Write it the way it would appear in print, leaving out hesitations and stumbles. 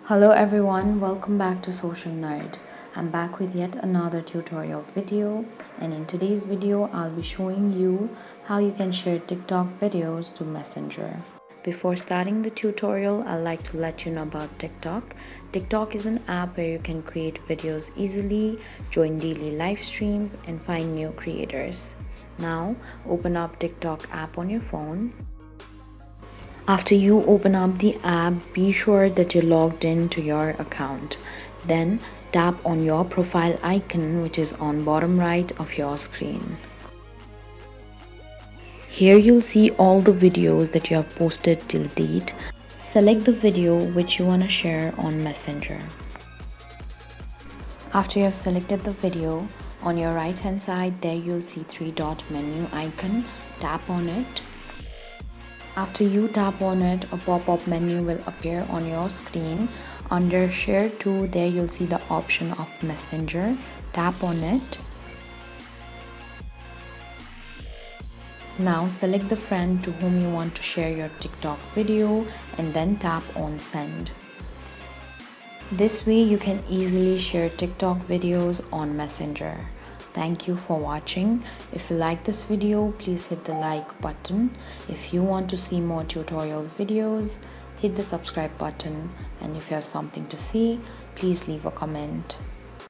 Hello everyone, welcome back to Social Nerd. I'm back with yet another tutorial video, and in today's video I'll be showing you how you can share TikTok videos to Messenger. Before starting the tutorial, I'd like to let you know about TikTok. TikTok is an app where you can create videos easily, join daily live streams, and find new creators. Now, open up TikTok app on your phone. After you open up the app, be sure that you're logged in to your account. Then tap on your profile icon, which is on bottom right of your screen. Here you'll see all the videos that you have posted till date. Select the video which you want to share on Messenger. After you have selected the video, on your right hand side there you'll see three-dot menu icon. Tap on it. After you tap on it, a pop-up menu will appear on your screen. Under Share To, there you'll see the option of Messenger. Tap on it. Now select the friend to whom you want to share your TikTok video and then tap on Send. This way you can easily share TikTok videos on Messenger. Thank you for watching. If you like this video, please hit the like button. If you want to see more tutorial videos, hit the subscribe button. And if you have something to say, please leave a comment.